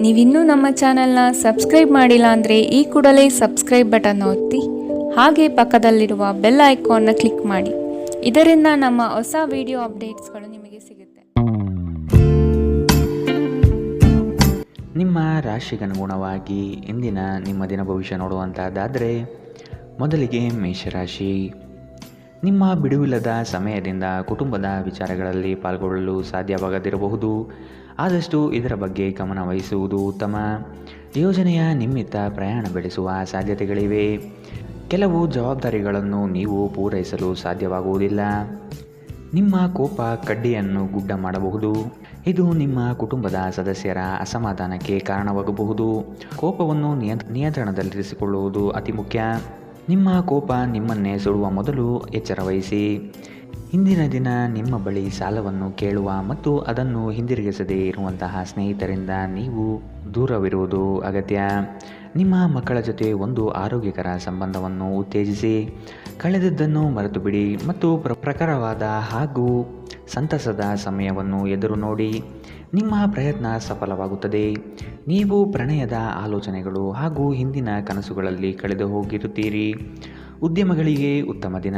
ನೀವಿನ್ನೂ ನಮ್ಮ ಚಾನೆಲ್ನ ಸಬ್ಸ್ಕ್ರೈಬ್ ಮಾಡಿಲ್ಲ ಅಂದರೆ ಈ ಕೂಡಲೇ ಸಬ್ಸ್ಕ್ರೈಬ್ ಬಟನ್ ಒತ್ತಿ ಹಾಗೆ ಪಕ್ಕದಲ್ಲಿರುವ ಬೆಲ್ ಐಕಾನ್ನ ಕ್ಲಿಕ್ ಮಾಡಿ. ಇದರಿಂದ ನಮ್ಮ ಹೊಸ ವಿಡಿಯೋ ಅಪ್ಡೇಟ್ಸ್ಗಳು ನಿಮಗೆ ಸಿಗುತ್ತೆ. ನಿಮ್ಮ ರಾಶಿಗನುಗುಣವಾಗಿ ಇಂದಿನ ನಿಮ್ಮ ದಿನ ಭವಿಷ್ಯ ನೋಡುವಂಥದ್ದಾದರೆ ಮೊದಲಿಗೆ ಮೇಷರಾಶಿ. ನಿಮ್ಮ ಬಿಡುವಿಲ್ಲದ ಸಮಯದಿಂದ ಕುಟುಂಬದ ವಿಚಾರಗಳಲ್ಲಿ ಪಾಲ್ಗೊಳ್ಳಲು ಸಾಧ್ಯವಾಗದಿರಬಹುದು. ಆದಷ್ಟು ಇದರ ಬಗ್ಗೆ ಗಮನ ವಹಿಸುವುದು ಉತ್ತಮ. ಯೋಜನೆಯ ನಿಮಿತ್ತ ಪ್ರಯಾಣ ಬೆಳೆಸುವ ಸಾಧ್ಯತೆಗಳಿವೆ. ಕೆಲವು ಜವಾಬ್ದಾರಿಗಳನ್ನು ನೀವು ಪೂರೈಸಲು ಸಾಧ್ಯವಾಗುವುದಿಲ್ಲ. ನಿಮ್ಮ ಕೋಪ ಕಡ್ಡಿಯನ್ನು ಗುಡ್ಡ ಮಾಡಬಹುದು. ಇದು ನಿಮ್ಮ ಕುಟುಂಬದ ಸದಸ್ಯರ ಅಸಮಾಧಾನಕ್ಕೆ ಕಾರಣವಾಗಬಹುದು. ಕೋಪವನ್ನು ನಿಯಂತ್ರಣದಲ್ಲಿರಿಸಿಕೊಳ್ಳುವುದು ಅತಿ ಮುಖ್ಯ. ನಿಮ್ಮ ಕೋಪ ನಿಮ್ಮನ್ನೇ ಸುಡುವ ಮೊದಲು ಎಚ್ಚರ ವಹಿಸಿ. ಇಂದಿನ ದಿನ ನಿಮ್ಮ ಬಳಿ ಸಾಲವನ್ನು ಕೇಳುವ ಮತ್ತು ಅದನ್ನು ಹಿಂದಿರುಗಿಸದೇ ಇರುವಂತಹ ಸ್ನೇಹಿತರಿಂದ ನೀವು ದೂರವಿರುವುದು ಅಗತ್ಯ. ನಿಮ್ಮ ಮಕ್ಕಳ ಜೊತೆ ಒಂದು ಆರೋಗ್ಯಕರ ಸಂಬಂಧವನ್ನು ಉತ್ತೇಜಿಸಿ. ಕಳೆದದ್ದನ್ನು ಮರೆತು ಬಿಡಿ ಮತ್ತು ಪ್ರಖರವಾದ ಹಾಗೂ ಸಂತಸದ ಸಮಯವನ್ನು ಎದುರು ನೋಡಿ. ನಿಮ್ಮ ಪ್ರಯತ್ನ ಸಫಲವಾಗುತ್ತದೆ. ನೀವು ಪ್ರಣಯದ ಆಲೋಚನೆಗಳು ಹಾಗೂ ಹಿಂದಿನ ಕನಸುಗಳಲ್ಲಿ ಕಳೆದು ಹೋಗಿರುತ್ತೀರಿ. ಉದ್ಯಮಗಳಿಗೆ ಉತ್ತಮ ದಿನ.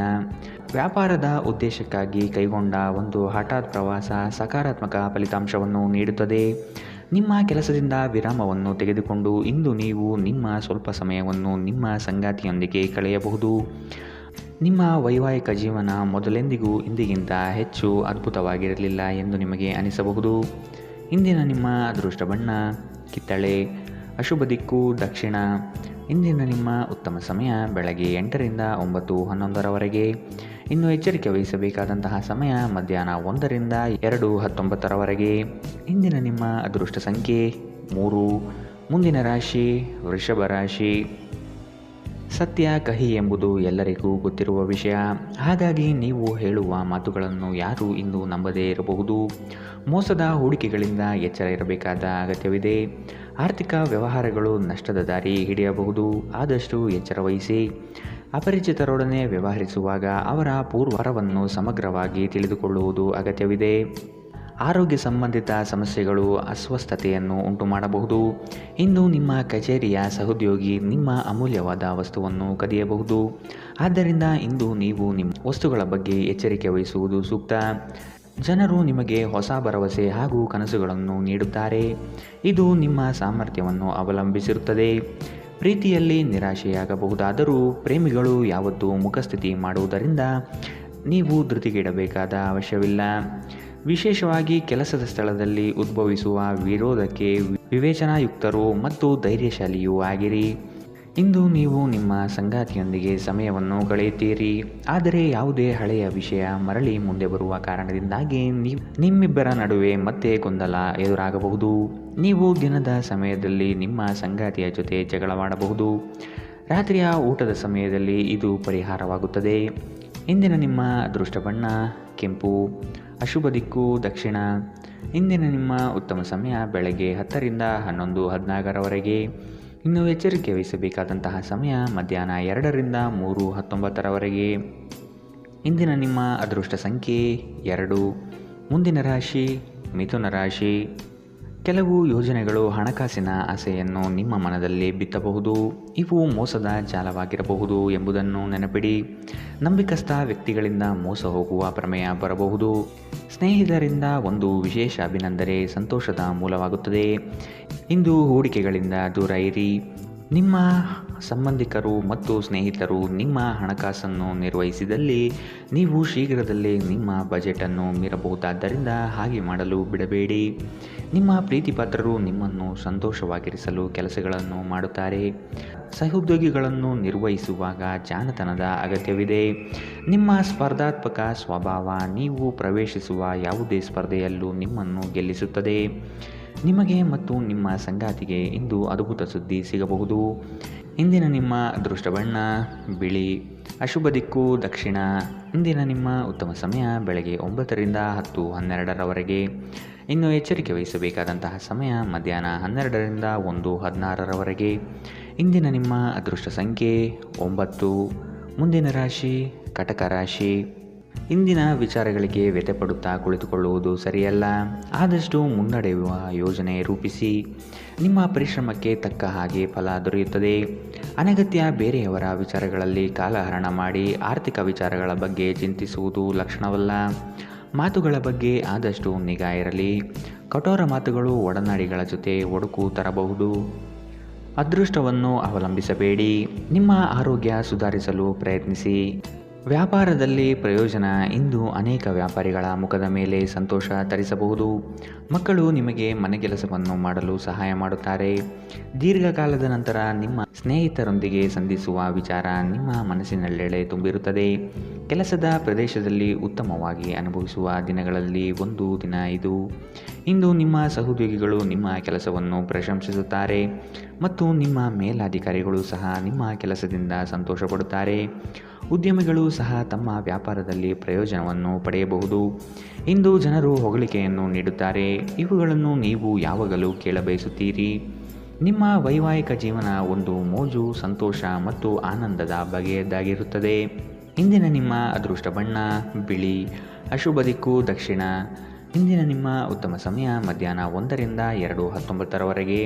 ವ್ಯಾಪಾರದ ಉದ್ದೇಶಕ್ಕಾಗಿ ಕೈಗೊಂಡ ಒಂದು ಹಠಾತ್ ಪ್ರವಾಸ ಸಕಾರಾತ್ಮಕ ಫಲಿತಾಂಶವನ್ನು ನೀಡುತ್ತದೆ. ನಿಮ್ಮ ಕೆಲಸದಿಂದ ವಿರಾಮವನ್ನು ತೆಗೆದುಕೊಂಡು ಇಂದು ನೀವು ನಿಮ್ಮ ಸ್ವಲ್ಪ ಸಮಯವನ್ನು ನಿಮ್ಮ ಸಂಗಾತಿಯೊಂದಿಗೆ ಕಳೆಯಬಹುದು. ನಿಮ್ಮ ವೈವಾಹಿಕ ಜೀವನ ಮೊದಲೆಂದಿಗೂ ಇಂದಿಗಿಂತ ಹೆಚ್ಚು ಅದ್ಭುತವಾಗಿರಲಿಲ್ಲ ಎಂದು ನಿಮಗೆ ಅನಿಸಬಹುದು. ಇಂದಿನ ನಿಮ್ಮ ಅದೃಷ್ಟ ಬಣ್ಣ ಕಿತ್ತಳೆ. ಅಶುಭ ದಿಕ್ಕು ದಕ್ಷಿಣ. ಇಂದಿನ ನಿಮ್ಮ ಉತ್ತಮ ಸಮಯ ಬೆಳಗ್ಗೆ 8ರಿಂದ 9:11ರವರೆಗೆ. ಇನ್ನು ಎಚ್ಚರಿಕೆ ವಹಿಸಬೇಕಾದಂತಹ ಸಮಯ ಮಧ್ಯಾಹ್ನ 1ರಿಂದ 2:19ರವರೆಗೆ. ಇಂದಿನ ನಿಮ್ಮ ಅದೃಷ್ಟ ಸಂಖ್ಯೆ 3. ಮುಂದಿನ ರಾಶಿ ವೃಷಭ ರಾಶಿ. ಸತ್ಯ ಕಹಿ ಎಂಬುದು ಎಲ್ಲರಿಗೂ ಗೊತ್ತಿರುವ ವಿಷಯ. ಹಾಗಾಗಿ ನೀವು ಹೇಳುವ ಮಾತುಗಳನ್ನು ಯಾರೂ ಇಂದು ನಂಬದೇ ಇರಬಹುದು. ಮೋಸದ ಹೂಡಿಕೆಗಳಿಂದ ಎಚ್ಚರ ಇರಬೇಕಾದ ಅಗತ್ಯವಿದೆ. ಆರ್ಥಿಕ ವ್ಯವಹಾರಗಳು ನಷ್ಟದ ದಾರಿ ಹಿಡಿಯಬಹುದು. ಆದಷ್ಟು ಎಚ್ಚರ ವಹಿಸಿ. ಅಪರಿಚಿತರೊಡನೆ ವ್ಯವಹರಿಸುವಾಗ ಅವರ ಪೂರ್ವರವನ್ನು ಸಮಗ್ರವಾಗಿ ತಿಳಿದುಕೊಳ್ಳುವುದು ಅಗತ್ಯವಿದೆ. ಆರೋಗ್ಯ ಸಂಬಂಧಿತ ಸಮಸ್ಯೆಗಳು ಅಸ್ವಸ್ಥತೆಯನ್ನು ಉಂಟು ಮಾಡಬಹುದು. ಇಂದು ನಿಮ್ಮ ಕಚೇರಿಯ ಸಹೋದ್ಯೋಗಿ ನಿಮ್ಮ ಅಮೂಲ್ಯವಾದ ವಸ್ತುವನ್ನು ಕದಿಯಬಹುದು. ಆದ್ದರಿಂದ ಇಂದು ನೀವು ನಿಮ್ಮ ವಸ್ತುಗಳ ಬಗ್ಗೆ ಎಚ್ಚರಿಕೆ ವಹಿಸುವುದು ಸೂಕ್ತ. ಜನರು ನಿಮಗೆ ಹೊಸ ಭರವಸೆ ಹಾಗೂ ಕನಸುಗಳನ್ನು ನೀಡುತ್ತಾರೆ. ಇದು ನಿಮ್ಮ ಸಾಮರ್ಥ್ಯವನ್ನು ಅವಲಂಬಿಸಿರುತ್ತದೆ. ಪ್ರೀತಿಯಲ್ಲಿ ನಿರಾಶೆಯಾಗಬಹುದಾದರೂ ಪ್ರೇಮಿಗಳು ಯಾವತ್ತೂ ಮುಖಸ್ಥಿತಿ ಮಾಡುವುದರಿಂದ ನೀವು ಧೃತಿಗೆಡಬೇಕಾದ ಅವಶ್ಯವಿಲ್ಲ. ವಿಶೇಷವಾಗಿ ಕೆಲಸದ ಸ್ಥಳದಲ್ಲಿ ಉದ್ಭವಿಸುವ ವಿರೋಧಕ್ಕೆ ವಿವೇಚನಾಯುಕ್ತರು ಮತ್ತು ಧೈರ್ಯಶಾಲಿಯೂ ಆಗಿರಿ. ಇಂದು ನೀವು ನಿಮ್ಮ ಸಂಗಾತಿಯೊಂದಿಗೆ ಸಮಯವನ್ನು ಕಳೆಯುತ್ತೀರಿ. ಆದರೆ ಯಾವುದೇ ಹಳೆಯ ವಿಷಯ ಮರಳಿ ಮುಂದೆ ಬರುವ ಕಾರಣದಿಂದಾಗಿ ನಿಮ್ಮಿಬ್ಬರ ನಡುವೆ ಮತ್ತೆ ಗೊಂದಲ ಎದುರಾಗಬಹುದು. ನೀವು ದಿನದ ಸಮಯದಲ್ಲಿ ನಿಮ್ಮ ಸಂಗಾತಿಯ ಜೊತೆ ಜಗಳವಾಡಬಹುದು. ರಾತ್ರಿಯ ಊಟದ ಸಮಯದಲ್ಲಿ ಇದು ಪರಿಹಾರವಾಗುತ್ತದೆ. ಇಂದಿನ ನಿಮ್ಮ ಅದೃಷ್ಟ ಬಣ್ಣ ಕೆಂಪು. ಅಶುಭ ದಿಕ್ಕು ದಕ್ಷಿಣ. ಇಂದಿನ ನಿಮ್ಮ ಉತ್ತಮ ಸಮಯ ಬೆಳಗ್ಗೆ 10ರಿಂದ 11:14ರವರೆಗೆ. ಇನ್ನು ಎಚ್ಚರಿಕೆ ವಹಿಸಬೇಕಾದಂತಹ ಸಮಯ ಮಧ್ಯಾಹ್ನ 2ರಿಂದ 3:19ರವರೆಗೆ. ಇಂದಿನ ನಿಮ್ಮ ಅದೃಷ್ಟ ಸಂಖ್ಯೆ 2. ಮುಂದಿನ ರಾಶಿ ಮಿಥುನ ರಾಶಿ. ಕೆಲವು ಯೋಜನೆಗಳು ಹಣಕಾಸಿನ ಆಸೆಯನ್ನು ನಿಮ್ಮ ಮನದಲ್ಲಿ ಬಿತ್ತಬಹುದು. ಇವು ಮೋಸದ ಜಾಲವಾಗಿರಬಹುದು ಎಂಬುದನ್ನು ನೆನಪಿಡಿ. ನಂಬಿಕಸ್ಥ ವ್ಯಕ್ತಿಗಳಿಂದ ಮೋಸ ಹೋಗುವ ಪ್ರಮೇಯ ಬರಬಹುದು. ಸ್ನೇಹಿತರಿಂದ ಒಂದು ವಿಶೇಷ ಅಭಿನಂದನೆ ಸಂತೋಷದ ಮೂಲವಾಗುತ್ತದೆ. ಇಂದು ಹೂಡಿಕೆಗಳಿಂದ ದೂರ ಇರಿ. ನಿಮ್ಮ ಸಂಬಂಧಿಕರು ಮತ್ತು ಸ್ನೇಹಿತರು ನಿಮ್ಮ ಹಣಕಾಸನ್ನು ನಿರ್ವಹಿಸಿದಲ್ಲಿ ನೀವು ಶೀಘ್ರದಲ್ಲೇ ನಿಮ್ಮ ಬಜೆಟನ್ನು ಮೀರಬಹುದಾದ್ದರಿಂದ ಹಾಗೆ ಮಾಡಲು ಬಿಡಬೇಡಿ. ನಿಮ್ಮ ಪ್ರೀತಿಪಾತ್ರರು ನಿಮ್ಮನ್ನು ಸಂತೋಷವಾಗಿರಿಸಲು ಕೆಲಸಗಳನ್ನು ಮಾಡುತ್ತಾರೆ. ಸಹೋದ್ಯೋಗಿಗಳನ್ನು ನಿರ್ವಹಿಸುವಾಗ ಜಾಣತನದ ಅಗತ್ಯವಿದೆ. ನಿಮ್ಮ ಸ್ಪರ್ಧಾತ್ಮಕ ಸ್ವಭಾವ ನೀವು ಪ್ರವೇಶಿಸುವ ಯಾವುದೇ ಸ್ಪರ್ಧೆಯಲ್ಲೂ ನಿಮ್ಮನ್ನು ಗೆಲ್ಲಿಸುತ್ತದೆ. ನಿಮಗೆ ಮತ್ತು ನಿಮ್ಮ ಸಂಗಾತಿಗೆ ಇಂದು ಅದ್ಭುತ ಸುದ್ದಿ ಸಿಗಬಹುದು. ಇಂದಿನ ನಿಮ್ಮ ಅದೃಷ್ಟ ಬಣ್ಣ ಬಿಳಿ. ಅಶುಭ ದಿಕ್ಕು ದಕ್ಷಿಣ. ಇಂದಿನ ನಿಮ್ಮ ಉತ್ತಮ ಸಮಯ ಬೆಳಗ್ಗೆ 9ರಿಂದ 10:12ರವರೆಗೆ. ಇನ್ನು ಎಚ್ಚರಿಕೆ ವಹಿಸಬೇಕಾದಂತಹ ಸಮಯ ಮಧ್ಯಾಹ್ನ 12ರಿಂದ 1:16ರವರೆಗೆ. ಇಂದಿನ ನಿಮ್ಮ ಅದೃಷ್ಟ ಸಂಖ್ಯೆ 9. ಮುಂದಿನ ರಾಶಿ ಕಟಕ ರಾಶಿ. ಇಂದಿನ ವಿಚಾರಗಳಿಗೆ ವ್ಯಥೆಪಡುತ್ತಾ ಕುಳಿತುಕೊಳ್ಳುವುದು ಸರಿಯಲ್ಲ. ಆದಷ್ಟು ಮುನ್ನಡೆಯುವ ಯೋಜನೆ ರೂಪಿಸಿ. ನಿಮ್ಮ ಪರಿಶ್ರಮಕ್ಕೆ ತಕ್ಕ ಹಾಗೆ ಫಲ ದೊರೆಯುತ್ತದೆ. ಅನಗತ್ಯ ಬೇರೆಯವರ ವಿಚಾರಗಳಲ್ಲಿ ಕಾಲಹರಣ ಮಾಡಿ ಆರ್ಥಿಕ ವಿಚಾರಗಳ ಬಗ್ಗೆ ಚಿಂತಿಸುವುದು ಲಕ್ಷಣವಲ್ಲ. ಮಾತುಗಳ ಬಗ್ಗೆ ಆದಷ್ಟು ನಿಗಾ ಇರಲಿ. ಕಠೋರ ಮಾತುಗಳು ಒಡನಾಡಿಗಳ ಜೊತೆ ಒಡಕು ತರಬಹುದು. ಅದೃಷ್ಟವನ್ನು ಅವಲಂಬಿಸಬೇಡಿ. ನಿಮ್ಮ ಆರೋಗ್ಯ ಸುಧಾರಿಸಲು ಪ್ರಯತ್ನಿಸಿ. ವ್ಯಾಪಾರದಲ್ಲಿ ಪ್ರಯೋಜನ. ಇಂದು ಅನೇಕ ವ್ಯಾಪಾರಿಗಳ ಮುಖದ ಮೇಲೆ ಸಂತೋಷ ತರಿಸಬಹುದು. ಮಕ್ಕಳು ನಿಮಗೆ ಮನೆಗೆಲಸವನ್ನು ಮಾಡಲು ಸಹಾಯ ಮಾಡುತ್ತಾರೆ. ದೀರ್ಘಕಾಲದ ನಂತರ ನಿಮ್ಮ ಸ್ನೇಹಿತರೊಂದಿಗೆ ಸಂಧಿಸುವ ವಿಚಾರ ನಿಮ್ಮ ಮನಸ್ಸಿನೆಲ್ಲೆಡೆ ತುಂಬಿರುತ್ತದೆ. ಕೆಲಸದ ಪ್ರದೇಶದಲ್ಲಿ ಉತ್ತಮವಾಗಿ ಅನುಭವಿಸುವ ದಿನಗಳಲ್ಲಿ ಒಂದು ದಿನ ಇದು. ಇಂದು ನಿಮ್ಮ ಸಹೋದ್ಯೋಗಿಗಳು ನಿಮ್ಮ ಕೆಲಸವನ್ನು ಪ್ರಶಂಸಿಸುತ್ತಾರೆ ಮತ್ತು ನಿಮ್ಮ ಮೇಲಾಧಿಕಾರಿಗಳು ಸಹ ನಿಮ್ಮ ಕೆಲಸದಿಂದ ಸಂತೋಷಪಡುತ್ತಾರೆ. ಉದ್ಯಮಿಗಳು ಸಹ ತಮ್ಮ ವ್ಯಾಪಾರದಲ್ಲಿ ಪ್ರಯೋಜನವನ್ನು ಪಡೆಯಬಹುದು. ಇಂದು ಜನರು ಹೊಗಳಿಕೆಯನ್ನು ನೀಡುತ್ತಾರೆ. ಇವುಗಳನ್ನು ನೀವು ಯಾವಾಗಲೂ ಕೇಳಬಯಸುತ್ತೀರಿ. ನಿಮ್ಮ ವೈವಾಹಿಕ ಜೀವನ ಒಂದು ಮೋಜು, ಸಂತೋಷ ಮತ್ತು ಆನಂದದ ಬಗೆಯದ್ದಾಗಿರುತ್ತದೆ. ಇಂದಿನ ನಿಮ್ಮ ಅದೃಷ್ಟ ಬಣ್ಣ ಬಿಳಿ. ಅಶುಭ ದಿಕ್ಕು ದಕ್ಷಿಣ. ಇಂದಿನ ನಿಮ್ಮ ಉತ್ತಮ ಸಮಯ ಮಧ್ಯಾಹ್ನ 1ರಿಂದ 2:19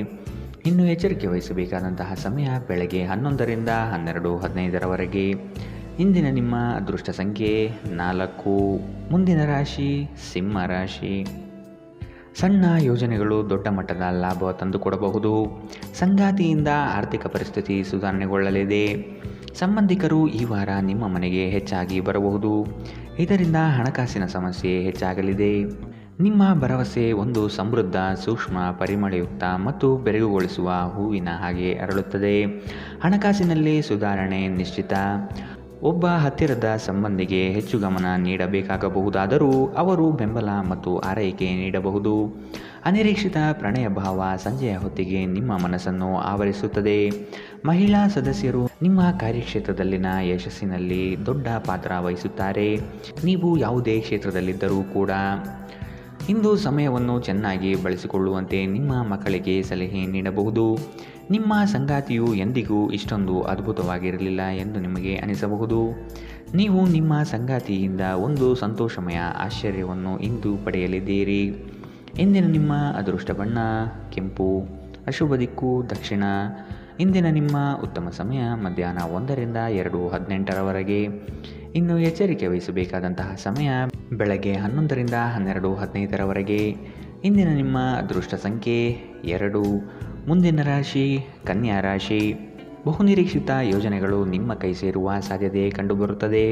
ಇನ್ನು ಎಚ್ಚರಿಕೆ ವಹಿಸಬೇಕಾದಂತಹ ಸಮಯ ಬೆಳಗ್ಗೆ 11ರಿಂದ 12:15 ಇಂದಿನ ನಿಮ್ಮ ಅದೃಷ್ಟ ಸಂಖ್ಯೆ 4. ಮುಂದಿನ ರಾಶಿ ಸಿಂಹ ರಾಶಿ. ಸಣ್ಣ ಯೋಜನೆಗಳು ದೊಡ್ಡ ಮಟ್ಟದ ಲಾಭ ತಂದುಕೊಡಬಹುದು. ಸಂಗಾತಿಯಿಂದ ಆರ್ಥಿಕ ಪರಿಸ್ಥಿತಿ ಸುಧಾರಣೆಗೊಳ್ಳಲಿದೆ. ಸಂಬಂಧಿಕರು ಈ ವಾರ ನಿಮ್ಮ ಮನೆಗೆ ಹೆಚ್ಚಾಗಿ ಬರಬಹುದು. ಇದರಿಂದ ಹಣಕಾಸಿನ ಸಮಸ್ಯೆ ಹೆಚ್ಚಾಗಲಿದೆ. ನಿಮ್ಮ ಭರವಸೆ ಒಂದು ಸಮೃದ್ಧ, ಸೂಕ್ಷ್ಮ, ಪರಿಮಳಯುಕ್ತ ಮತ್ತು ಬೆರಗುಗೊಳಿಸುವ ಹೂವಿನ ಹಾಗೆ ಅರಳುತ್ತದೆ. ಹಣಕಾಸಿನಲ್ಲಿ ಸುಧಾರಣೆ ನಿಶ್ಚಿತ. ಒಬ್ಬ ಹತ್ತಿರದ ಸಂಬಂಧಿಗೆ ಹೆಚ್ಚು ಗಮನ ನೀಡಬೇಕಾಗಬಹುದಾದರೂ ಅವರು ಬೆಂಬಲ ಮತ್ತು ಆರೈಕೆ ನೀಡಬಹುದು. ಅನಿರೀಕ್ಷಿತ ಪ್ರಣಯ ಭಾವ ಸಂಜೆಯ ಹೊತ್ತಿಗೆ ನಿಮ್ಮ ಮನಸ್ಸನ್ನು ಆವರಿಸುತ್ತದೆ. ಮಹಿಳಾ ಸದಸ್ಯರು ನಿಮ್ಮ ಕಾರ್ಯಕ್ಷೇತ್ರದಲ್ಲಿನ ಯಶಸ್ಸಿನಲ್ಲಿ ದೊಡ್ಡ ಪಾತ್ರ ವಹಿಸುತ್ತಾರೆ. ನೀವು ಯಾವುದೇ ಕ್ಷೇತ್ರದಲ್ಲಿದ್ದರೂ ಕೂಡ ಇಂದು ಸಮಯವನ್ನು ಚೆನ್ನಾಗಿ ಬಳಸಿಕೊಳ್ಳುವಂತೆ ನಿಮ್ಮ ಮಕ್ಕಳಿಗೆ ಸಲಹೆ ನೀಡಬಹುದು. ನಿಮ್ಮ ಸಂಗಾತಿಯು ಎಂದಿಗೂ ಇಷ್ಟೊಂದು ಅದ್ಭುತವಾಗಿರಲಿಲ್ಲ ಎಂದು ನಿಮಗೆ ಅನಿಸಬಹುದು. ನೀವು ನಿಮ್ಮ ಸಂಗಾತಿಯಿಂದ ಒಂದು ಸಂತೋಷಮಯ ಆಶ್ಚರ್ಯವನ್ನು ಇಂದು ಪಡೆಯಲಿದ್ದೀರಿ. ಇಂದಿನ ನಿಮ್ಮ ಅದೃಷ್ಟ ಬಣ್ಣ ಕೆಂಪು. ಅಶುಭ ದಿಕ್ಕು ದಕ್ಷಿಣ. ಇಂದಿನ ನಿಮ್ಮ ಉತ್ತಮ ಸಮಯ ಮಧ್ಯಾಹ್ನ 1ರಿಂದ 2:18 ಇನ್ನು ಎಚ್ಚರಿಕೆ ವಹಿಸಬೇಕಾದಂತಹ ಸಮಯ ಬೆಳಗ್ಗೆ 11ರಿಂದ 12:15 ಇಂದಿನ ನಿಮ್ಮ ಅದೃಷ್ಟ ಸಂಖ್ಯೆ 2. ಮುಂದಿನ ರಾಶಿ ಕನ್ಯಾ ರಾಶಿ. ಬಹುನಿರೀಕ್ಷಿತ ಯೋಜನೆಗಳು ನಿಮ್ಮ ಕೈ ಸೇರುವ ಸಾಧ್ಯತೆ ಕಂಡುಬರುತ್ತದೆ.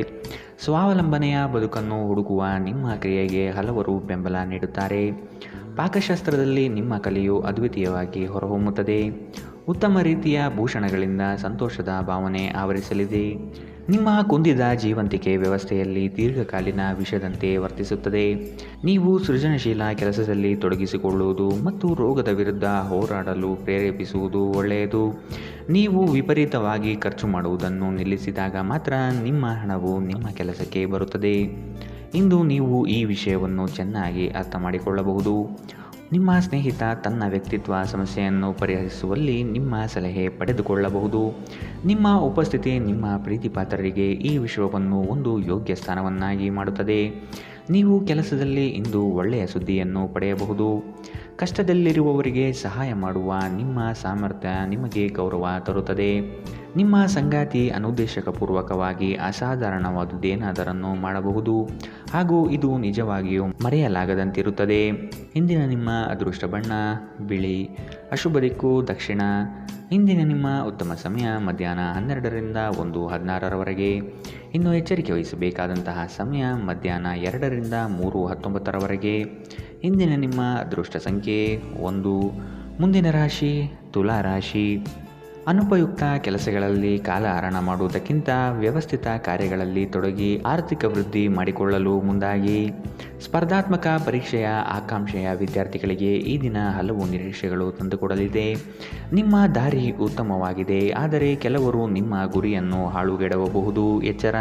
ಸ್ವಾವಲಂಬನೆಯ ಬದುಕನ್ನು ಹುಡುಕುವ ನಿಮ್ಮ ಕ್ರಿಯೆಗೆ ಹಲವರು ಬೆಂಬಲ ನೀಡುತ್ತಾರೆ. ಪಾಕಶಾಸ್ತ್ರದಲ್ಲಿ ನಿಮ್ಮ ಕಲೆಯು ಅದ್ವಿತೀಯವಾಗಿ ಹೊರಹೊಮ್ಮುತ್ತದೆ. ಉತ್ತಮ ರೀತಿಯ ಭೂಷಣಗಳಿಂದ ಸಂತೋಷದ ಭಾವನೆ ಆವರಿಸಲಿದೆ. ನಿಮ್ಮ ಕುಂದಿದ ಜೀವಂತಿಕೆ ವ್ಯವಸ್ಥೆಯಲ್ಲಿ ದೀರ್ಘಕಾಲೀನ ವಿಷದಂತೆ ವರ್ತಿಸುತ್ತದೆ. ನೀವು ಸೃಜನಶೀಲ ಕೆಲಸದಲ್ಲಿ ತೊಡಗಿಸಿಕೊಳ್ಳುವುದು ಮತ್ತು ರೋಗದ ವಿರುದ್ಧ ಹೋರಾಡಲು ಪ್ರೇರೇಪಿಸುವುದು ಒಳ್ಳೆಯದು. ನೀವು ವಿಪರೀತವಾಗಿ ಖರ್ಚು ಮಾಡುವುದನ್ನು ನಿಲ್ಲಿಸಿದಾಗ ಮಾತ್ರ ನಿಮ್ಮ ಹಣವು ನಿಮ್ಮ ಕೆಲಸಕ್ಕೆ ಬರುತ್ತದೆ. ಇಂದು ನೀವು ಈ ವಿಷಯವನ್ನು ಚೆನ್ನಾಗಿ ಅರ್ಥ ಮಾಡಿಕೊಳ್ಳಬಹುದು. ನಿಮ್ಮ ಸ್ನೇಹಿತ ತನ್ನ ವ್ಯಕ್ತಿತ್ವ ಸಮಸ್ಯೆಯನ್ನು ಪರಿಹರಿಸುವಲ್ಲಿ ನಿಮ್ಮ ಸಲಹೆ ಪಡೆದುಕೊಳ್ಳಬಹುದು. ನಿಮ್ಮ ಉಪಸ್ಥಿತಿ ನಿಮ್ಮ ಪ್ರೀತಿಪಾತ್ರರಿಗೆ ಈ ವಿಷಯವನ್ನು ಒಂದು ಯೋಗ್ಯ ಸ್ಥಾನವನ್ನಾಗಿ ಮಾಡುತ್ತದೆ. ನೀವು ಕೆಲಸದಲ್ಲಿ ಇಂದು ಒಳ್ಳೆಯ ಸುದ್ದಿಯನ್ನು ಪಡೆಯಬಹುದು. ಕಷ್ಟದಲ್ಲಿರುವವರಿಗೆ ಸಹಾಯ ಮಾಡುವ ನಿಮ್ಮ ಸಾಮರ್ಥ್ಯ ನಿಮಗೆ ಗೌರವ ತರುತ್ತದೆ. ನಿಮ್ಮ ಸಂಗಾತಿ ಅನುದ್ದೇಶಪೂರ್ವಕವಾಗಿ ಅಸಾಧಾರಣವಾದುದೇನಾದರನ್ನು ಮಾಡಬಹುದು ಹಾಗೂ ಇದು ನಿಜವಾಗಿಯೂ ಮರೆಯಲಾಗದಂತಿರುತ್ತದೆ. ಇಂದಿನ ನಿಮ್ಮ ಅದೃಷ್ಟ ಬಣ್ಣ ಬಿಳಿ. ಅಶುಭ ದಿಕ್ಕು ದಕ್ಷಿಣ. ಇಂದಿನ ನಿಮ್ಮ ಉತ್ತಮ ಸಮಯ ಮಧ್ಯಾಹ್ನ 12ರಿಂದ 1:16 ಇನ್ನು ಎಚ್ಚರಿಕೆ ವಹಿಸಬೇಕಾದಂತಹ ಸಮಯ ಮಧ್ಯಾಹ್ನ 2ರಿಂದ 3:19 ಇಂದಿನ ನಿಮ್ಮ ಅದೃಷ್ಟ ಸಂಖ್ಯೆ 1. ಮುಂದಿನ ರಾಶಿ ತುಲಾ ರಾಶಿ. ಅನುಪಯುಕ್ತ ಕೆಲಸಗಳಲ್ಲಿ ಕಾಲಹರಣ ಮಾಡುವುದಕ್ಕಿಂತ ವ್ಯವಸ್ಥಿತ ಕಾರ್ಯಗಳಲ್ಲಿ ತೊಡಗಿ ಆರ್ಥಿಕ ವೃದ್ಧಿ ಮಾಡಿಕೊಳ್ಳಲು ಮುಂದಾಗಿ. ಸ್ಪರ್ಧಾತ್ಮಕ ಪರೀಕ್ಷೆಯ ಆಕಾಂಕ್ಷೆಯ ವಿದ್ಯಾರ್ಥಿಗಳಿಗೆ ಈ ದಿನ ಹಲವು ನಿರೀಕ್ಷೆಗಳು ತಂದುಕೊಡಲಿದೆ. ನಿಮ್ಮ ದಾರಿ ಉತ್ತಮವಾಗಿದೆ, ಆದರೆ ಕೆಲವರು ನಿಮ್ಮ ಗುರಿಯನ್ನು ಹಾಳುಗೆಡವಬಹುದು. ಎಚ್ಚರ.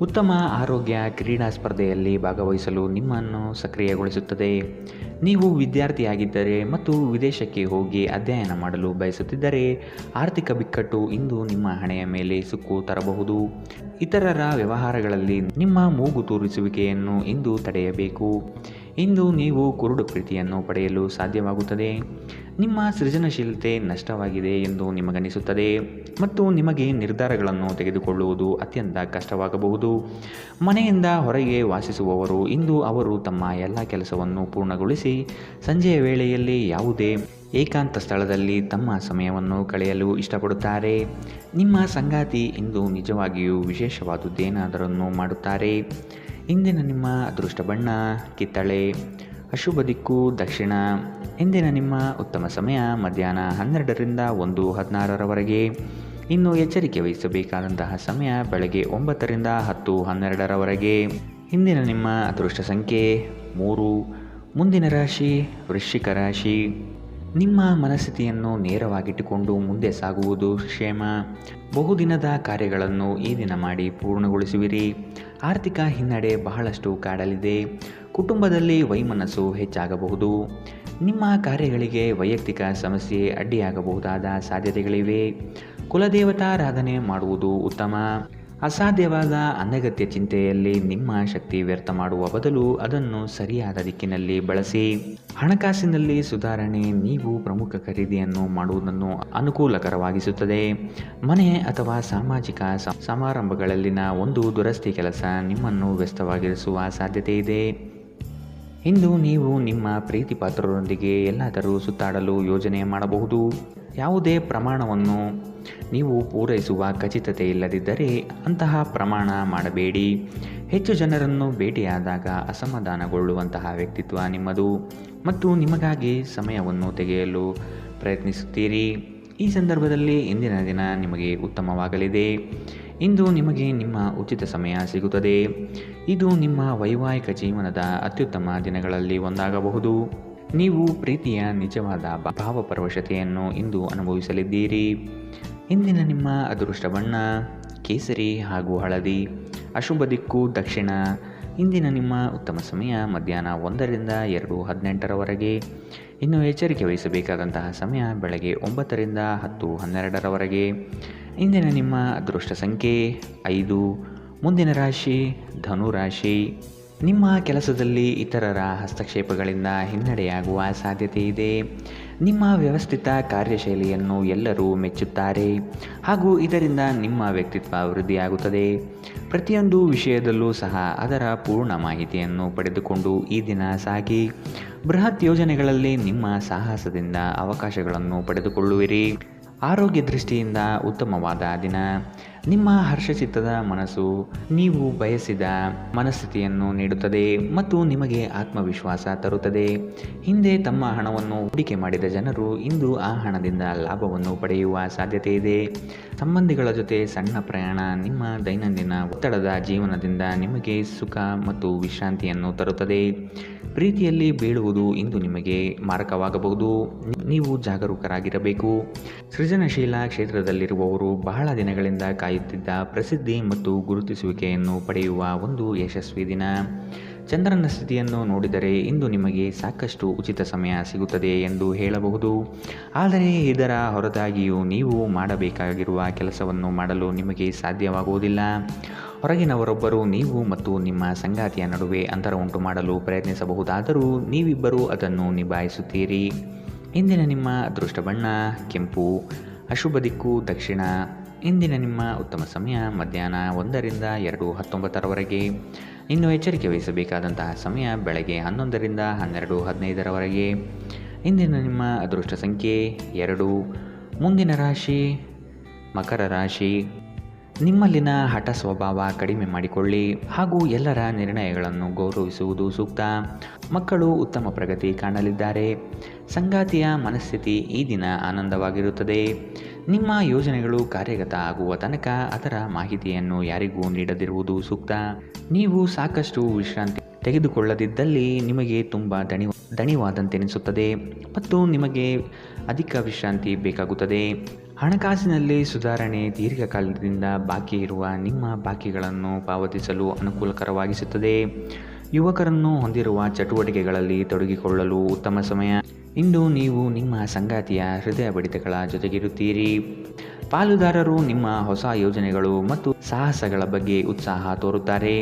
ಉತ್ತಮ ಆರೋಗ್ಯ ಕ್ರೀಡಾ ಸ್ಪರ್ಧೆಯಲ್ಲಿ ಭಾಗವಹಿಸಲು ನಿಮ್ಮನ್ನು ಸಕ್ರಿಯಗೊಳಿಸುತ್ತದೆ. ನೀವು ವಿದ್ಯಾರ್ಥಿಯಾಗಿದ್ದರೆ ಮತ್ತು ವಿದೇಶಕ್ಕೆ ಹೋಗಿ ಅಧ್ಯಯನ ಮಾಡಲು ಬಯಸುತ್ತಿದ್ದರೆ ಆರ್ಥಿಕ ಬಿಕ್ಕಟ್ಟು ಇಂದು ನಿಮ್ಮ ಹಣೆಯ ಮೇಲೆ ಸುಕ್ಕು ತರಬಹುದು. ಇತರರ ವ್ಯವಹಾರಗಳಲ್ಲಿ ನಿಮ್ಮ ಮೂಗು ತೂರಿಸುವಿಕೆಯನ್ನು ಇಂದು ತಡೆಯಬೇಕು. ಇಂದು ನೀವು ಕುರುಡು ಪ್ರೀತಿಯನ್ನು ಪಡೆಯಲು ಸಾಧ್ಯವಾಗುತ್ತದೆ. ನಿಮ್ಮ ಸೃಜನಶೀಲತೆ ನಷ್ಟವಾಗಿದೆ ಎಂದು ನಿಮಗನಿಸುತ್ತದೆ ಮತ್ತು ನಿಮಗೆ ನಿರ್ಧಾರಗಳನ್ನು ತೆಗೆದುಕೊಳ್ಳುವುದು ಅತ್ಯಂತ ಕಷ್ಟವಾಗಬಹುದು. ಮನೆಯಿಂದ ಹೊರಗೆ ವಾಸಿಸುವವರು ಇಂದು ಅವರು ತಮ್ಮ ಎಲ್ಲ ಕೆಲಸವನ್ನು ಪೂರ್ಣಗೊಳಿಸಿ ಸಂಜೆಯ ವೇಳೆಯಲ್ಲಿ ಯಾವುದೇ ಏಕಾಂತ ಸ್ಥಳದಲ್ಲಿ ತಮ್ಮ ಸಮಯವನ್ನು ಕಳೆಯಲು ಇಷ್ಟಪಡುತ್ತಾರೆ. ನಿಮ್ಮ ಸಂಗಾತಿ ಇಂದು ನಿಜವಾಗಿಯೂ ವಿಶೇಷವಾದುದೇನಾದರನ್ನು ಮಾಡುತ್ತಾರೆ. ಇಂದಿನ ನಿಮ್ಮ ಅದೃಷ್ಟ ಬಣ್ಣ ಕಿತ್ತಳೆ, ಅಶುಭ ದಿಕ್ಕು ದಕ್ಷಿಣ. ಇಂದಿನ ನಿಮ್ಮ ಉತ್ತಮ ಸಮಯ ಮಧ್ಯಾಹ್ನ 12ರಿಂದ 1:16ರವರೆಗೆ. ಇನ್ನು ಎಚ್ಚರಿಕೆ ವಹಿಸಬೇಕಾದಂತಹ ಸಮಯ ಬೆಳಗ್ಗೆ 9ರಿಂದ 10:12ರವರೆಗೆ. ಇಂದಿನ ನಿಮ್ಮ ಅದೃಷ್ಟ ಸಂಖ್ಯೆ 3. ಮುಂದಿನ ರಾಶಿ ವೃಶ್ಚಿಕ ರಾಶಿ. ನಿಮ್ಮ ಮನಸ್ಥಿತಿಯನ್ನು ನೇರವಾಗಿಟ್ಟುಕೊಂಡು ಮುಂದೆ ಸಾಗುವುದು ಕ್ಷೇಮ. ಬಹುದಿನದ ಕಾರ್ಯಗಳನ್ನು ಈ ದಿನ ಮಾಡಿ ಪೂರ್ಣಗೊಳಿಸುವಿರಿ. ಆರ್ಥಿಕ ಹಿನ್ನಡೆ ಬಹಳಷ್ಟು ಕಾಡಲಿದೆ. ಕುಟುಂಬದಲ್ಲಿ ವೈಮನಸ್ಸು ಹೆಚ್ಚಾಗಬಹುದು. ನಿಮ್ಮ ಕಾರ್ಯಗಳಿಗೆ ವೈಯಕ್ತಿಕ ಸಮಸ್ಯೆ ಅಡ್ಡಿಯಾಗಬಹುದಾದ ಸಾಧ್ಯತೆಗಳಿವೆ. ಕುಲದೇವತಾರಾಧನೆ ಮಾಡುವುದು ಉತ್ತಮ. ಅಸಾಧ್ಯವಾದ ಅನಗತ್ಯ ಚಿಂತೆಯಲ್ಲಿ ನಿಮ್ಮ ಶಕ್ತಿ ವ್ಯರ್ಥ ಮಾಡುವ ಬದಲು ಅದನ್ನು ಸರಿಯಾದ ದಿಕ್ಕಿನಲ್ಲಿ ಬಳಸಿ. ಹಣಕಾಸಿನಲ್ಲಿ ಸುಧಾರಣೆ ನೀವು ಪ್ರಮುಖ ಖರೀದಿಯನ್ನು ಮಾಡುವುದನ್ನು ಅನುಕೂಲಕರವಾಗಿಸುತ್ತದೆ. ಮನೆ ಅಥವಾ ಸಾಮಾಜಿಕ ಸಮಾರಂಭಗಳಲ್ಲಿನ ಒಂದು ದುರಸ್ತಿ ಕೆಲಸ ನಿಮ್ಮನ್ನು ವ್ಯಸ್ತವಾಗಿರಿಸುವ ಸಾಧ್ಯತೆ ಇದೆ. ಇಂದು ನೀವು ನಿಮ್ಮ ಪ್ರೀತಿ ಪಾತ್ರರೊಂದಿಗೆ ಎಲ್ಲಾದರೂ ಸುತ್ತಾಡಲು ಯೋಜನೆ ಮಾಡಬಹುದು. ಯಾವುದೇ ಪ್ರಮಾಣವನ್ನು ನೀವು ಪೂರೈಸುವ ಖಚಿತತೆ ಇಲ್ಲದಿದ್ದರೆ ಅಂತಹ ಪ್ರಮಾಣ ಮಾಡಬೇಡಿ. ಹೆಚ್ಚು ಜನರನ್ನು ಭೇಟಿಯಾದಾಗ ಅಸಮಾಧಾನಗೊಳ್ಳುವಂತಹ ವ್ಯಕ್ತಿತ್ವ ನಿಮ್ಮದು ಮತ್ತು ನಿಮಗಾಗಿ ಸಮಯವನ್ನು ತೆಗೆಯಲು ಪ್ರಯತ್ನಿಸುತ್ತೀರಿ. ಈ ಸಂದರ್ಭದಲ್ಲಿ ಇಂದಿನ ದಿನ ನಿಮಗೆ ಉತ್ತಮವಾಗಲಿದೆ. ಇಂದು ನಿಮಗೆ ನಿಮ್ಮ ಉಚಿತ ಸಮಯ ಸಿಗುತ್ತದೆ. ಇದು ನಿಮ್ಮ ವೈವಾಹಿಕ ಜೀವನದ ಅತ್ಯುತ್ತಮ ದಿನಗಳಲ್ಲಿ ಒಂದಾಗಬಹುದು. ನೀವು ಪ್ರೀತಿಯ ನಿಜವಾದ ಭಾವಪರವಶತೆಯನ್ನು ಇಂದು ಅನುಭವಿಸಲಿದ್ದೀರಿ. ಇಂದಿನ ನಿಮ್ಮ ಅದೃಷ್ಟ ಬಣ್ಣ ಕೇಸರಿ ಹಾಗೂ ಹಳದಿ, ಅಶುಭ ದಿಕ್ಕು ದಕ್ಷಿಣ. ಇಂದಿನ ನಿಮ್ಮ ಉತ್ತಮ ಸಮಯ ಮಧ್ಯಾಹ್ನ 1ರಿಂದ 2:18ರವರೆಗೆ. ಇನ್ನು ಎಚ್ಚರಿಕೆ ವಹಿಸಬೇಕಾದಂತಹ ಸಮಯ ಬೆಳಗ್ಗೆ 9ರಿಂದ 10:12ರವರೆಗೆ. ಇಂದಿನ ನಿಮ್ಮ ಅದೃಷ್ಟ ಸಂಖ್ಯೆ 5. ಮುಂದಿನ ರಾಶಿ ಧನು ರಾಶಿ. ನಿಮ್ಮ ಕೆಲಸದಲ್ಲಿ ಇತರರ ಹಸ್ತಕ್ಷೇಪಗಳಿಂದ ಹಿನ್ನಡೆಯಾಗುವ ಸಾಧ್ಯತೆ ಇದೆ. ನಿಮ್ಮ ವ್ಯವಸ್ಥಿತ ಕಾರ್ಯಶೈಲಿಯನ್ನು ಎಲ್ಲರೂ ಮೆಚ್ಚುತ್ತಾರೆ ಹಾಗೂ ಇದರಿಂದ ನಿಮ್ಮ ವ್ಯಕ್ತಿತ್ವ ವೃದ್ಧಿಯಾಗುತ್ತದೆ. ಪ್ರತಿಯೊಂದು ವಿಷಯದಲ್ಲೂ ಸಹ ಅದರ ಪೂರ್ಣ ಮಾಹಿತಿಯನ್ನು ಪಡೆದುಕೊಂಡು ಈ ದಿನ ಸಾಗಿ. ಬೃಹತ್ ಯೋಜನೆಗಳಲ್ಲಿ ನಿಮ್ಮ ಸಾಹಸದಿಂದ ಅವಕಾಶಗಳನ್ನು ಪಡೆದುಕೊಳ್ಳುವಿರಿ. ಆರೋಗ್ಯ ದೃಷ್ಟಿಯಿಂದ ಉತ್ತಮವಾದ ದಿನ. ನಿಮ್ಮ ಹರ್ಷಚಿತ್ತದ ಮನಸ್ಸು ನೀವು ಬಯಸಿದ ಮನಸ್ಥಿತಿಯನ್ನು ನೀಡುತ್ತದೆ ಮತ್ತು ನಿಮಗೆ ಆತ್ಮವಿಶ್ವಾಸ ತರುತ್ತದೆ. ಹಿಂದೆ ತಮ್ಮ ಹಣವನ್ನು ಹೂಡಿಕೆ ಮಾಡಿದ ಜನರು ಇಂದು ಆ ಹಣದಿಂದ ಲಾಭವನ್ನು ಪಡೆಯುವ ಸಾಧ್ಯತೆ ಇದೆ. ಸಂಬಂಧಿಗಳ ಜೊತೆ ಸಣ್ಣ ಪ್ರಯಾಣ ನಿಮ್ಮ ದೈನಂದಿನ ಒತ್ತಡದ ಜೀವನದಿಂದ ನಿಮಗೆ ಸುಖ ಮತ್ತು ವಿಶ್ರಾಂತಿಯನ್ನು ತರುತ್ತದೆ. ಪ್ರೀತಿಯಲ್ಲಿ ಬೀಳುವುದು ಇಂದು ನಿಮಗೆ ಮಾರಕವಾಗಬಹುದು. ನೀವು ಜಾಗರೂಕರಾಗಿರಬೇಕು. ಸೃಜನಶೀಲ ಕ್ಷೇತ್ರದಲ್ಲಿರುವವರು ಬಹಳ ದಿನಗಳಿಂದ ಕಾಯುತ್ತಿದ್ದ ಪ್ರಸಿದ್ಧಿ ಮತ್ತು ಗುರುತಿಸುವಿಕೆಯನ್ನು ಪಡೆಯುವ ಒಂದು ಯಶಸ್ವಿ ದಿನ. ಚಂದ್ರನ ಸ್ಥಿತಿಯನ್ನು ನೋಡಿದರೆ ಇಂದು ನಿಮಗೆ ಸಾಕಷ್ಟು ಉಚಿತ ಸಮಯ ಸಿಗುತ್ತದೆ ಎಂದು ಹೇಳಬಹುದು. ಆದರೆ ಇದರ ಹೊರತಾಗಿಯೂ ನೀವು ಮಾಡಬೇಕಾಗಿರುವ ಕೆಲಸವನ್ನು ಮಾಡಲು ನಿಮಗೆ ಸಾಧ್ಯವಾಗುವುದಿಲ್ಲ. ಹೊರಗಿನವರೊಬ್ಬರು ನೀವು ಮತ್ತು ನಿಮ್ಮ ಸಂಗಾತಿಯ ನಡುವೆ ಅಂತರ ಉಂಟು ಮಾಡಲು ಪ್ರಯತ್ನಿಸಬಹುದಾದರೂ ನೀವಿಬ್ಬರೂ ಅದನ್ನು ನಿಭಾಯಿಸುತ್ತೀರಿ. ಇಂದಿನ ನಿಮ್ಮ ಅದೃಷ್ಟ ಬಣ್ಣ ಕೆಂಪು, ಅಶುಭ ದಿಕ್ಕು ದಕ್ಷಿಣ. ಇಂದಿನ ನಿಮ್ಮ ಉತ್ತಮ ಸಮಯ ಮಧ್ಯಾಹ್ನ 1ರಿಂದ 2:19ರವರೆಗೆ. ಇನ್ನು ಎಚ್ಚರಿಕೆ ವಹಿಸಬೇಕಾದಂತಹ ಸಮಯ ಬೆಳಗ್ಗೆ 11ರಿಂದ 12:15ರವರೆಗೆ. ಇಂದಿನ ನಿಮ್ಮ ಅದೃಷ್ಟ ಸಂಖ್ಯೆ 2. ಮುಂದಿನ ರಾಶಿ ಮಕರ ರಾಶಿ. ನಿಮ್ಮಲ್ಲಿನ ಹಠ ಸ್ವಭಾವ ಕಡಿಮೆ ಮಾಡಿಕೊಳ್ಳಿ ಹಾಗೂ ಎಲ್ಲರ ನಿರ್ಣಯಗಳನ್ನು ಗೌರವಿಸುವುದು ಸೂಕ್ತ. ಮಕ್ಕಳು ಉತ್ತಮ ಪ್ರಗತಿ ಕಾಣಲಿದ್ದಾರೆ. ಸಂಗಾತಿಯ ಮನಸ್ಥಿತಿ ಈ ದಿನ ಆನಂದವಾಗಿರುತ್ತದೆ. ನಿಮ್ಮ ಯೋಜನೆಗಳು ಕಾರ್ಯಗತ ಆಗುವ ತನಕ ಅದರ ಮಾಹಿತಿಯನ್ನು ಯಾರಿಗೂ ನೀಡದಿರುವುದು ಸೂಕ್ತ. ನೀವು ಸಾಕಷ್ಟು ವಿಶ್ರಾಂತಿ ತೆಗೆದುಕೊಳ್ಳದಿದ್ದಲ್ಲಿ ನಿಮಗೆ ತುಂಬ ದಣಿವಾದಂತೆನಿಸುತ್ತದೆ ಮತ್ತು ನಿಮಗೆ ಅಧಿಕ ವಿಶ್ರಾಂತಿ ಬೇಕಾಗುತ್ತದೆ. ಹಣಕಾಸಿನಲ್ಲಿ ಸುಧಾರಣೆ ದೀರ್ಘಕಾಲದಿಂದ ಬಾಕಿ ಇರುವ ನಿಮ್ಮ ಬಾಕಿಗಳನ್ನು ಪಾವತಿಸಲು ಅನುಕೂಲಕರವಾಗಿಸುತ್ತದೆ. ಯುವಕರನ್ನು ಹೊಂದಿರುವ ಚಟುವಟಿಕೆಗಳಲ್ಲಿ ತೊಡಗಿಕೊಳ್ಳಲು ಉತ್ತಮ ಸಮಯ. ಇಂದು ನೀವು ನಿಮ್ಮ ಸಂಗಾತಿಯ ಹೃದಯ ಬಡಿತಗಳ ಜೊತೆಗಿರುತ್ತೀರಿ. ಪಾಲುದಾರರು ನಿಮ್ಮ ಹೊಸ ಯೋಜನೆಗಳು ಮತ್ತು ಸಾಹಸಗಳ ಬಗ್ಗೆ ಉತ್ಸಾಹ ತೋರುತ್ತಾರೆ.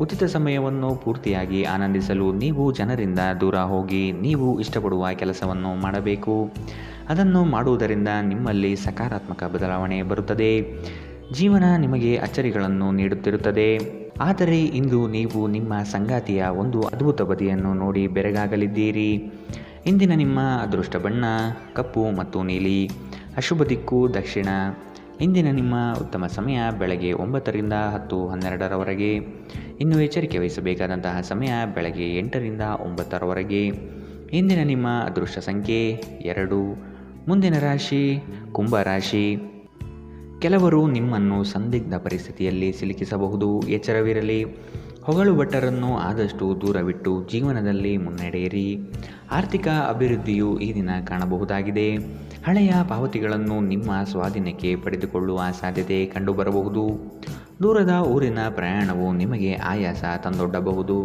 ಉಚಿತ ಸಮಯವನ್ನು ಪೂರ್ತಿಯಾಗಿ ಆನಂದಿಸಲು ನೀವು ಜನರಿಂದ ದೂರ ಹೋಗಿ ನೀವು ಇಷ್ಟಪಡುವ ಕೆಲಸವನ್ನು ಮಾಡಬೇಕು. ಅದನ್ನು ಮಾಡುವುದರಿಂದ ನಿಮ್ಮಲ್ಲಿ ಸಕಾರಾತ್ಮಕ ಬದಲಾವಣೆ ಬರುತ್ತದೆ. ಜೀವನ ನಿಮಗೆ ಅಚ್ಚರಿಗಳನ್ನು ನೀಡುತ್ತಿರುತ್ತದೆ, ಆದರೆ ಇಂದು ನೀವು ನಿಮ್ಮ ಸಂಗಾತಿಯ ಒಂದು ಅದ್ಭುತ ಬದಿಯನ್ನು ನೋಡಿ ಬೆರಗಾಗಲಿದ್ದೀರಿ. ಇಂದಿನ ನಿಮ್ಮ ಅದೃಷ್ಟ ಬಣ್ಣ ಕಪ್ಪು ಮತ್ತು ನೀಲಿ. ಅಶುಭ ದಿಕ್ಕು ದಕ್ಷಿಣ. ಇಂದಿನ ನಿಮ್ಮ ಉತ್ತಮ ಸಮಯ ಬೆಳಗ್ಗೆ 9ರಿಂದ 10:12ರವರೆಗೆ. ಇನ್ನು ಎಚ್ಚರಿಕೆ ವಹಿಸಬೇಕಾದಂತಹ ಸಮಯ ಬೆಳಗ್ಗೆ 8ರಿಂದ 9ರವರೆಗೆ. ಇಂದಿನ ನಿಮ್ಮ ಅದೃಷ್ಟ ಸಂಖ್ಯೆ 2. ಮುಂದಿನ ರಾಶಿ ಕುಂಭ ರಾಶಿ. ಕೆಲವರು ನಿಮ್ಮನ್ನು ಸಂದಿಗ್ಧ ಪರಿಸ್ಥಿತಿಯಲ್ಲಿ ಸಿಲುಕಿಸಬಹುದು, ಎಚ್ಚರವಿರಲಿ. ಹೊಗಳು ಭಟ್ಟರನ್ನು ಆದಷ್ಟು ದೂರವಿಟ್ಟು ಜೀವನದಲ್ಲಿ ಮುನ್ನಡೆಯಿರಿ. ಆರ್ಥಿಕ ಅಭಿವೃದ್ಧಿಯು ಈ ದಿನ ಕಾಣಬಹುದಾಗಿದೆ. ಹಳೆಯ ಪಾವತಿಗಳನ್ನು ನಿಮ್ಮ ಸ್ವಾಧೀನಕ್ಕೆ ಪಡೆದುಕೊಳ್ಳುವ ಸಾಧ್ಯತೆ ಕಂಡುಬರಬಹುದು. ದೂರದ ಊರಿನ ಪ್ರಯಾಣವು ನಿಮಗೆ ಆಯಾಸ ತಂದೊಡ್ಡಬಹುದು.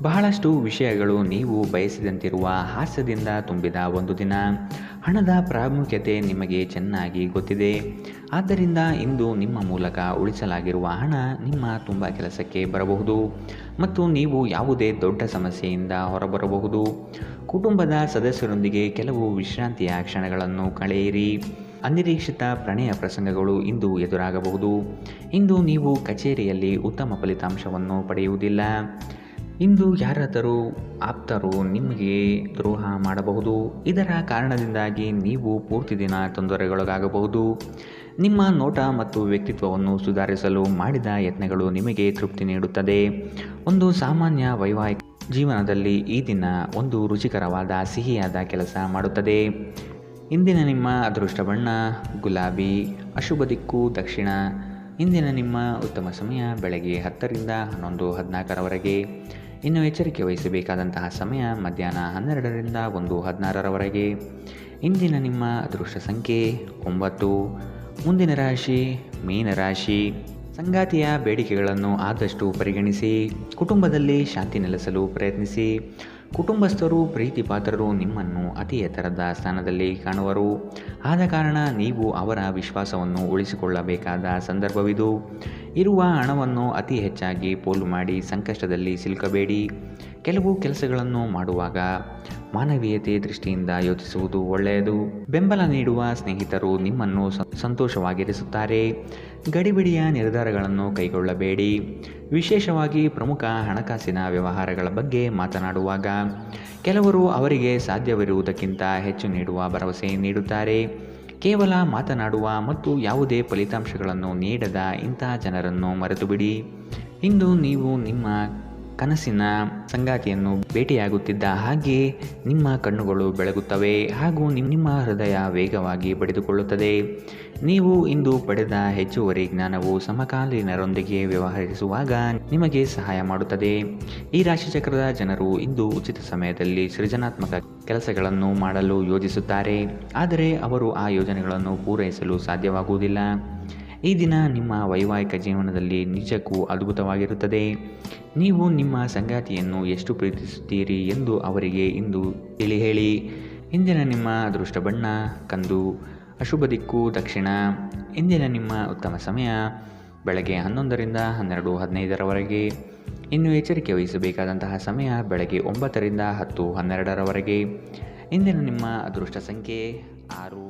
ಬಹಳಷ್ಟು ವಿಷಯಗಳು ನೀವು ಬಯಸಿದಂತಿರುವ ಹಾಸ್ಯದಿಂದ ತುಂಬಿದ ಒಂದು ದಿನ. ಹಣದ ಪ್ರಾಮುಖ್ಯತೆ ನಿಮಗೆ ಚೆನ್ನಾಗಿ ಗೊತ್ತಿದೆ, ಆದ್ದರಿಂದ ಇಂದು ನಿಮ್ಮ ಮೂಲಕ ಉಳಿಸಲಾಗಿರುವ ಹಣ ನಿಮ್ಮ ತುಂಬ ಕೆಲಸಕ್ಕೆ ಬರಬಹುದು ಮತ್ತು ನೀವು ಯಾವುದೇ ದೊಡ್ಡ ಸಮಸ್ಯೆಯಿಂದ ಹೊರಬರಬಹುದು. ಕುಟುಂಬದ ಸದಸ್ಯರೊಂದಿಗೆ ಕೆಲವು ವಿಶ್ರಾಂತಿಯ ಕ್ಷಣಗಳನ್ನು ಕಳೆಯಿರಿ. ಅನಿರೀಕ್ಷಿತ ಪ್ರಣಯ ಪ್ರಸಂಗಗಳು ಇಂದು ಎದುರಾಗಬಹುದು. ಇಂದು ನೀವು ಕಚೇರಿಯಲ್ಲಿ ಉತ್ತಮ ಫಲಿತಾಂಶವನ್ನು ಪಡೆಯುವುದಿಲ್ಲ. ಇಂದು ಯಾರಾದರೂ ಆಪ್ತರು ನಿಮಗೆ ದ್ರೋಹ ಮಾಡಬಹುದು. ಇದರ ಕಾರಣದಿಂದಾಗಿ ನೀವು ಪೂರ್ತಿ ದಿನ ತೊಂದರೆಗೊಳಗಾಗಬಹುದು. ನಿಮ್ಮ ನೋಟ ಮತ್ತು ವ್ಯಕ್ತಿತ್ವವನ್ನು ಸುಧಾರಿಸಲು ಮಾಡಿದ ಯತ್ನಗಳು ನಿಮಗೆ ತೃಪ್ತಿ ನೀಡುತ್ತದೆ. ಒಂದು ಸಾಮಾನ್ಯ ವೈವಾಹಿಕ ಜೀವನದಲ್ಲಿ ಈ ದಿನ ಒಂದು ರುಚಿಕರವಾದ ಸಿಹಿಯಾದ ಕೆಲಸ ಮಾಡುತ್ತದೆ. ಇಂದಿನ ನಿಮ್ಮ ಅದೃಷ್ಟ ಬಣ್ಣ ಗುಲಾಬಿ. ಅಶುಭ ದಿಕ್ಕು ದಕ್ಷಿಣ. ಇಂದಿನ ನಿಮ್ಮ ಉತ್ತಮ ಸಮಯ ಬೆಳಗ್ಗೆ 10ರಿಂದ 11:14ರವರೆಗೆ. ಇನ್ನು ಎಚ್ಚರಿಕೆ ವಹಿಸಬೇಕಾದಂತಹ ಸಮಯ ಮಧ್ಯಾಹ್ನ 12ರಿಂದ 1:16ರವರೆಗೆ. ಇಂದಿನ ನಿಮ್ಮ ಅದೃಷ್ಟ ಸಂಖ್ಯೆ 9. ಮುಂದಿನ ರಾಶಿ ಮೀನರಾಶಿ. ಸಂಗಾತಿಯ ಬೇಡಿಕೆಗಳನ್ನು ಆದಷ್ಟು ಪರಿಗಣಿಸಿ. ಕುಟುಂಬದಲ್ಲಿ ಶಾಂತಿ ನೆಲೆಸಲು ಪ್ರಯತ್ನಿಸಿ. ಕುಟುಂಬಸ್ಥರು ಪ್ರೀತಿ ಪಾತ್ರರು ನಿಮ್ಮನ್ನು ಅತಿ ಎತ್ತರದ ಸ್ಥಾನದಲ್ಲಿ ಕಾಣುವರು. ಆದ ಕಾರಣ ನೀವು ಅವರ ವಿಶ್ವಾಸವನ್ನು ಉಳಿಸಿಕೊಳ್ಳಬೇಕಾದ ಸಂದರ್ಭವಿದು. ಇರುವ ಹಣವನ್ನು ಅತಿ ಹೆಚ್ಚಾಗಿ ಪೋಲು ಮಾಡಿ ಸಂಕಷ್ಟದಲ್ಲಿ ಸಿಲುಕಬೇಡಿ. ಕೆಲವು ಕೆಲಸಗಳನ್ನು ಮಾಡುವಾಗ ಮಾನವೀಯತೆ ದೃಷ್ಟಿಯಿಂದ ಯೋಚಿಸುವುದು ಒಳ್ಳೆಯದು. ಬೆಂಬಲ ನೀಡುವ ಸ್ನೇಹಿತರು ನಿಮ್ಮನ್ನು ಸಂತೋಷವಾಗಿರಿಸುತ್ತಾರೆ. ಗಡಿಬಿಡಿಯ ನಿರ್ಧಾರಗಳನ್ನು ಕೈಗೊಳ್ಳಬೇಡಿ. ವಿಶೇಷವಾಗಿ ಪ್ರಮುಖ ಹಣಕಾಸಿನ ವ್ಯವಹಾರಗಳ ಬಗ್ಗೆ ಮಾತನಾಡುವಾಗ ಕೆಲವರು ಅವರಿಗೆ ಸಾಧ್ಯವಿರುವುದಕ್ಕಿಂತ ಹೆಚ್ಚು ನೀಡುವ ಭರವಸೆ ನೀಡುತ್ತಾರೆ. ಕೇವಲ ಮಾತನಾಡುವ ಮತ್ತು ಯಾವುದೇ ಫಲಿತಾಂಶಗಳನ್ನು ನೀಡದ ಇಂತಹ ಜನರನ್ನು ಮರೆತುಬಿಡಿ. ಇಂದು ನೀವು ನಿಮ್ಮ ಕನಸಿನ ಸಂಗಾತಿಯನ್ನು ಭೇಟಿಯಾಗುತ್ತಿದ್ದ ಹಾಗೆ ನಿಮ್ಮ ಕಣ್ಣುಗಳು ಬೆಳಗುತ್ತವೆ ಹಾಗೂ ನಿಮ್ಮ ಹೃದಯ ವೇಗವಾಗಿ ಬಡಿದುಕೊಳ್ಳುತ್ತದೆ. ನೀವು ಇಂದು ಪಡೆದ ಹೆಚ್ಚುವರಿ ಜ್ಞಾನವು ಸಮಕಾಲೀನರೊಂದಿಗೆ ವ್ಯವಹರಿಸುವಾಗ ನಿಮಗೆ ಸಹಾಯ ಮಾಡುತ್ತದೆ. ಈ ರಾಶಿಚಕ್ರದ ಜನರು ಇಂದು ಉಚಿತ ಸಮಯದಲ್ಲಿ ಸೃಜನಾತ್ಮಕ ಕೆಲಸಗಳನ್ನು ಮಾಡಲು ಯೋಜಿಸುತ್ತಾರೆ, ಆದರೆ ಅವರು ಆ ಯೋಜನೆಗಳನ್ನು ಪೂರೈಸಲು ಸಾಧ್ಯವಾಗುವುದಿಲ್ಲ. ಈ ದಿನ ನಿಮ್ಮ ವೈವಾಹಿಕ ಜೀವನದಲ್ಲಿ ನಿಜಕ್ಕೂ ಅದ್ಭುತವಾಗಿರುತ್ತದೆ. ನೀವು ನಿಮ್ಮ ಸಂಗಾತಿಯನ್ನು ಎಷ್ಟು ಪ್ರೀತಿಸುತ್ತೀರಿ ಎಂದು ಅವರಿಗೆ ಇಂದು ಹೇಳಿ. ಇಂದಿನ ನಿಮ್ಮ ಅದೃಷ್ಟ ಬಣ್ಣ ಕಂದು. ಅಶುಭ ದಿಕ್ಕು ದಕ್ಷಿಣ. ಇಂದಿನ ನಿಮ್ಮ ಉತ್ತಮ ಸಮಯ ಬೆಳಗ್ಗೆ 11ರಿಂದ 12:15ರವರೆಗೆ. ಇನ್ನು ಎಚ್ಚರಿಕೆ ವಹಿಸಬೇಕಾದಂತಹ ಸಮಯ ಬೆಳಗ್ಗೆ 9ರಿಂದ 10:12ರವರೆಗೆ. ಇಂದಿನ ನಿಮ್ಮ ಅದೃಷ್ಟ ಸಂಖ್ಯೆ 6.